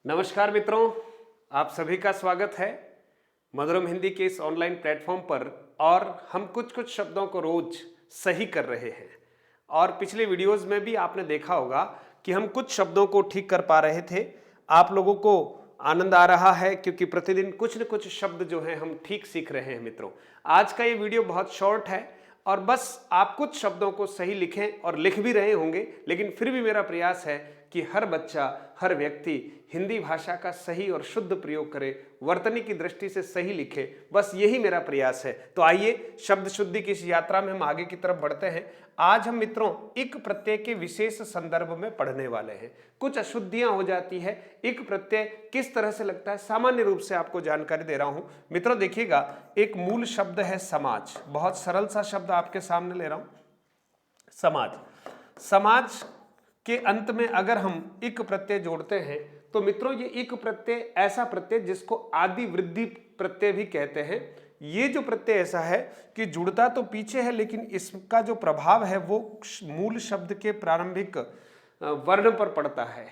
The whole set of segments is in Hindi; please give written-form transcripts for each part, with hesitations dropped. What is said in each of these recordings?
नमस्कार मित्रों, आप सभी का स्वागत है मधुरम हिंदी के इस ऑनलाइन प्लेटफॉर्म पर। और हम कुछ कुछ शब्दों को रोज सही कर रहे हैं। और पिछले वीडियोस में भी आपने देखा होगा कि हम कुछ शब्दों को ठीक कर पा रहे थे। आप लोगों को आनंद आ रहा है क्योंकि प्रतिदिन कुछ न कुछ शब्द जो हैं हम ठीक सीख रहे हैं। मित्रों, आज का ये वीडियो बहुत शॉर्ट है और बस आप कुछ शब्दों को सही लिखें, और लिख भी रहे होंगे, लेकिन फिर भी मेरा प्रयास है कि हर बच्चा, हर व्यक्ति हिंदी भाषा का सही और शुद्ध प्रयोग करे, वर्तनी की दृष्टि से सही लिखे। बस यही मेरा प्रयास है। तो आइए शब्द शुद्धि की इस यात्रा में हम आगे की तरफ बढ़ते हैं। आज हम मित्रों इक प्रत्यय के विशेष संदर्भ में पढ़ने वाले हैं। कुछ अशुद्धियां हो जाती है, इक प्रत्यय किस तरह से लगता है, सामान्य रूप से आपको जानकारी दे रहा हूं। मित्रों देखिएगा, एक मूल शब्द है समाज। बहुत सरल सा शब्द आपके सामने ले रहा हूं, समाज। समाज के अंत में अगर हम इक प्रत्यय जोड़ते हैं तो मित्रों ये इक प्रत्यय ऐसा प्रत्यय जिसको आदि वृद्धि प्रत्यय भी कहते हैं। ये जो प्रत्यय ऐसा है कि जुड़ता तो पीछे है, लेकिन इसका जो प्रभाव है वो मूल शब्द के प्रारंभिक वर्ण पर पड़ता है।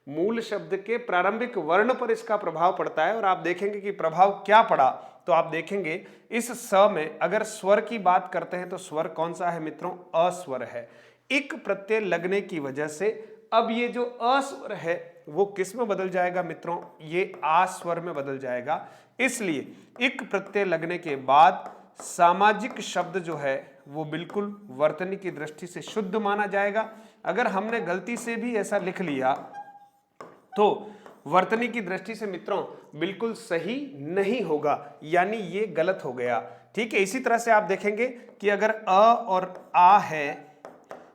मूल शब्द के प्रारंभिक वर्ण पर इसका प्रभाव पड़ता है। और आप देखेंगे कि प्रभाव क्या पड़ा, तो आप देखेंगे इस स में अगर स्वर की बात करते हैं तो स्वर कौन सा है मित्रों? अस्वर है। इक प्रत्यय लगने की वजह से अब ये जो अस्वर है वो किस में बदल जाएगा मित्रों? ये आ स्वर में बदल जाएगा। इसलिए इक प्रत्यय लगने के बाद सामाजिक शब्द जो है वो बिल्कुल वर्तनी की दृष्टि से शुद्ध माना जाएगा। अगर हमने गलती से भी ऐसा लिख लिया तो वर्तनी की दृष्टि से मित्रों बिल्कुल सही नहीं होगा, यानी ये गलत हो गया। ठीक है, इसी तरह से आप देखेंगे कि अगर अ और आ है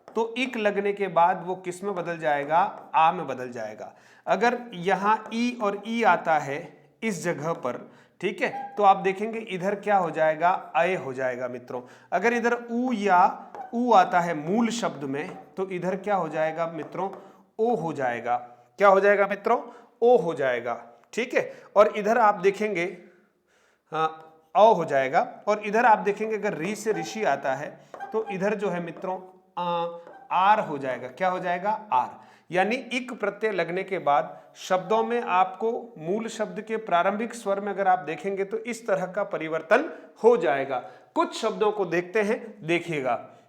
तो इक लगने के बाद वो किस में बदल जाएगा? आ में बदल जाएगा। अगर यहां ई और ई आता है इस जगह पर, ठीक है, तो आप देखेंगे इधर क्या हो जाएगा? अय हो जाएगा मित्रों। अगर इधर ऊ या ऊ आता है मूल शब्द में तो इधर क्या हो जाएगा मित्रों? ओ हो जाएगा। क्या हो जाएगा मित्रों? ओ हो जाएगा। ठीक है, और इधर आप देखेंगे अ हो जाएगा। और इधर आप देखेंगे अगर री से ऋषि आता है तो इधर जो है मित्रों आर हो जाएगा। क्या हो जाएगा? आर। यानी इक प्रत्यय लगने के बाद शब्दों में आपको मूल शब्द के प्रारंभिक स्वर में अगर आप देखेंगे तो इस तरह का परिवर्तन हो जाएगा। कुछ शब्दों को देखते हैं,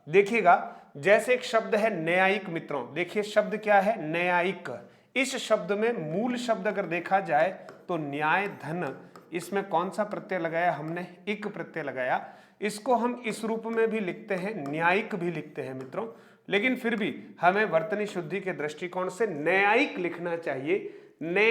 देखिएगा जैसे एक शब्द है न्यायिक। मित्रों देखिए शब्द क्या है? न्यायिक। इस शब्द में मूल शब्द अगर देखा जाए तो न्याय धन, इसमें कौन सा प्रत्यय लगाया हमने? इक प्रत्यय लगाया। इसको हम इस रूप में भी लिखते हैं, न्यायिक भी लिखते हैं मित्रों, लेकिन फिर भी हमें वर्तनी शुद्धि के दृष्टिकोण से न्यायिक लिखना चाहिए। ने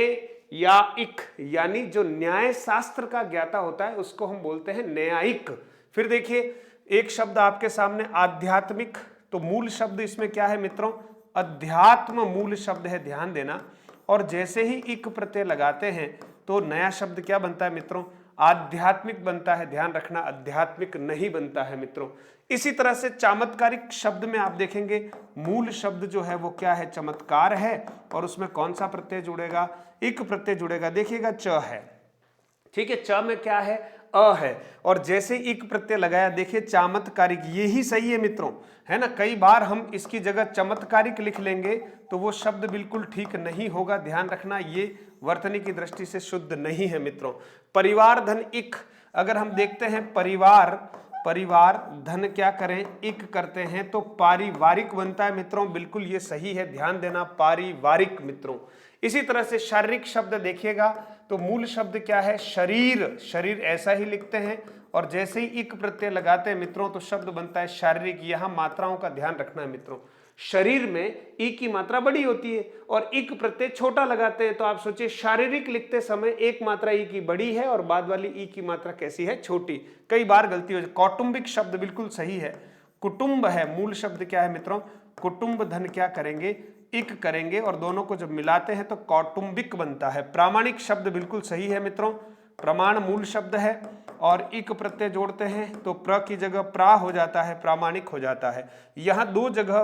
या इक, यानी जो न्याय शास्त्र का ज्ञाता होता है उसको हम बोलते हैं न्यायिक। फिर देखिए एक शब्द आपके सामने आध्यात्मिक, तो मूल शब्द इसमें क्या है मित्रों? अध्यात्म मूल शब्द है, ध्यान देना। और जैसे ही इक प्रत्यय लगाते हैं तो नया शब्द क्या बनता है मित्रों? आध्यात्मिक बनता है। ध्यान रखना, आध्यात्मिक नहीं बनता है मित्रों। इसी तरह से चमत्कारिक शब्द में आप देखेंगे मूल शब्द जो है वो क्या है? चमत्कार है। और उसमें कौन सा प्रत्यय जुड़ेगा? इक प्रत्यय जुड़ेगा। देखिएगा च है, ठीक है, च में क्या है? अ है। और जैसे इक प्रत्यय लगाया, देखिए चामत्कारिक, ये ही सही है मित्रों, है ना। कई बार हम इसकी जगह चमत्कारिक लिख लेंगे तो वो शब्द बिल्कुल ठीक नहीं होगा। ध्यान रखना, ये वर्तनी की दृष्टि से शुद्ध नहीं है मित्रों। परिवार धन इक, अगर हम देखते हैं परिवार धन क्या करें? इक करते हैं तो पारिवारिक बनता है मित्रों। बिल्कुल ये सही है, ध्यान देना, पारिवारिक मित्रों। इसी तरह से शारीरिक शब्द देखिएगा तो मूल शब्द क्या है? शरीर ऐसा ही लिखते हैं। और जैसे ही इक प्रत्यय लगाते हैं मित्रों तो शब्द बनता है शारीरिक। यहां मात्राओं का ध्यान रखना है मित्रों। शरीर में ई की मात्रा बड़ी होती है और इक प्रत्यय छोटा लगाते हैं, तो आप सोचिए शारीरिक लिखते समय एक मात्रा ई की बड़ी है और बाद वाली ई की मात्रा कैसी है? छोटी। कई बार गलती हो जाए। कौटुंबिक शब्द बिल्कुल सही है, कुटुंब है। मूल शब्द क्या है मित्रों? कुटुंब धन क्या करेंगे? इक करेंगे, और दोनों को जब मिलाते हैं तो कौटुंबिक बनता है। प्रामाणिक शब्द बिल्कुल सही है मित्रों, प्रमाण मूल शब्द है और इक प्रत्यय जोड़ते हैं तो प्र की जगह प्रा हो जाता है, प्रामाणिक हो जाता है। यहां दो जगह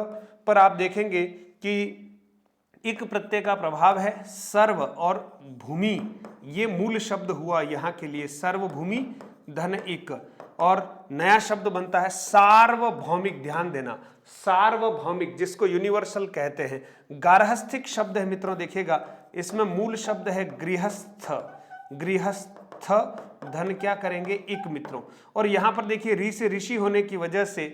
पर आप देखेंगे कि इक प्रत्यय का प्रभाव है सर्व और भूमि। ये मूल शब्द हुआ यहाँ के लिए, सर्वभूमि धन इक। और नया शब्द बनता है सार्वभौमिक। ध्यान देना, सार्वभौमिक, जिसको यूनिवर्सल कहते हैं। गार्हस्थ्यिक शब्द है मित्रों, देखिएगा इसमें मूल शब्द है गृहस्थ। गृहस्थ धन क्या करेंगे इक मित्रों। और यहां पर देखिए री से ऋषि होने की वजह से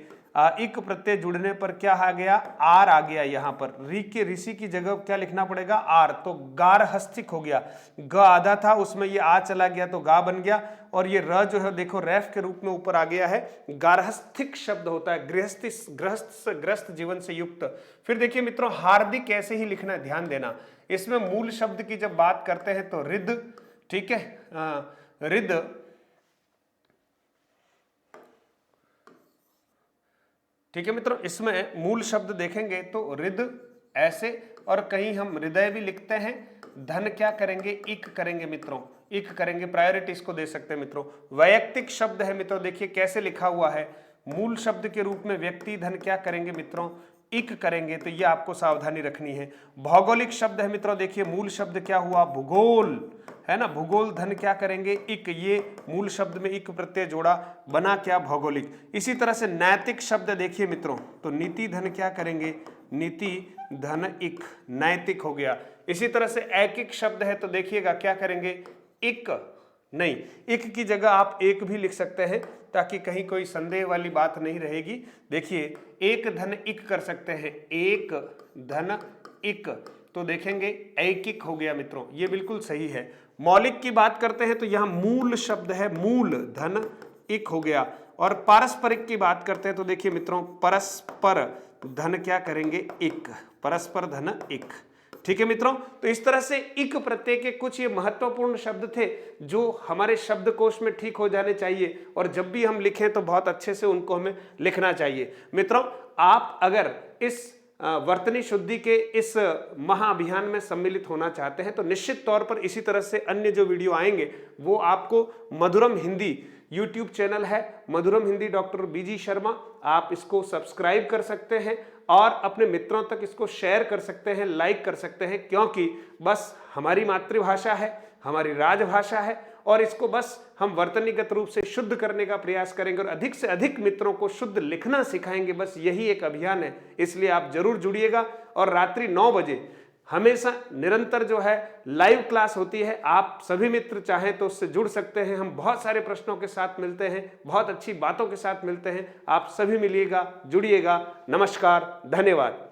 इक प्रत्यय जुड़ने पर क्या आ गया, आर आ गया। यहां पर री के ऋषि की जगह क्या लिखना पड़ेगा, आर। तो गार्हस्थ्यिक हो गया, ग आधा था उसमें ये आ चला गया तो गा बन गया। और ये र जो है देखो रेफ के रूप में ऊपर आ गया है। गार्हस्थ्यिक शब्द होता है गृहस्थ जीवन से युक्त। फिर देखिए मित्रों हार्दिक ऐसे ही लिखना है, ध्यान देना। इसमें मूल शब्द की जब बात करते हैं तो रिद, ठीक है, रिद, ठीक है मित्रों। इसमें मूल शब्द देखेंगे तो रिद ऐसे, और कहीं हम हृदय भी लिखते हैं। धन क्या करेंगे, इक करेंगे मित्रों, इक करेंगे, प्रायोरिटी इसको दे सकते हैं मित्रों। वैयक्तिक शब्द है मित्रों, देखिए कैसे लिखा हुआ है, मूल शब्द के रूप में व्यक्ति धन क्या करेंगे मित्रों, इक करेंगे। तो ये आपको सावधानी रखनी है। भौगोलिक शब्द है मित्रों, देखिए मूल शब्द क्या हुआ, भूगोल, है ना। भूगोल धन क्या करेंगे, इक। ये मूल शब्द में इक प्रत्यय जोड़ा, बना क्या, भौगोलिक। इसी तरह से नैतिक शब्द देखिए मित्रों, तो नीति धन क्या करेंगे, नीति धन इक, नैतिक हो गया। इसी तरह से ऐकिक शब्द है तो देखिएगा क्या करेंगे, इक नहीं, इक की जगह आप एक भी लिख सकते हैं ताकि कहीं कोई संदेह वाली बात नहीं रहेगी। देखिए एक धन इक कर सकते हैं, एक धन इक, तो देखेंगे ऐकिक हो गया मित्रों, ये बिल्कुल सही है। मौलिक की बात करते हैं तो यहां मूल शब्द है, मूल धन इक हो गया। और पारस्परिक की बात करते हैं तो देखिए मित्रों परस्पर धन क्या करेंगे, इक, परस्पर धन इक, ठीक है मित्रों। तो इस तरह से इक प्रत्यय के कुछ ये महत्वपूर्ण शब्द थे जो हमारे शब्दकोश में ठीक हो जाने चाहिए, और जब भी हम लिखें तो बहुत अच्छे से उनको हमें लिखना चाहिए। मित्रों आप अगर इस वर्तनी शुद्धि के इस महाअभियान में सम्मिलित होना चाहते हैं तो निश्चित तौर पर इसी तरह से अन्य जो वीडियो आएंगे वो आपको मधुरम हिंदी यूट्यूब चैनल है, मधुरम हिंदी डॉक्टर बीजी शर्मा, आप इसको सब्सक्राइब कर सकते हैं और अपने मित्रों तक इसको शेयर कर सकते हैं, लाइक कर सकते हैं, क्योंकि बस हमारी मातृभाषा है, हमारी राजभाषा है, और इसको बस हम वर्तनीगत रूप से शुद्ध करने का प्रयास करेंगे और अधिक से अधिक मित्रों को शुद्ध लिखना सिखाएंगे। बस यही एक अभियान है, इसलिए आप जरूर जुड़िएगा। और रात्रि 9 बजे हमेशा निरंतर जो है लाइव क्लास होती है, आप सभी मित्र चाहें तो उससे जुड़ सकते हैं। हम बहुत सारे प्रश्नों के साथ मिलते हैं, बहुत अच्छी बातों के साथ मिलते हैं। आप सभी मिलिएगा, जुड़िएगा। नमस्कार, धन्यवाद।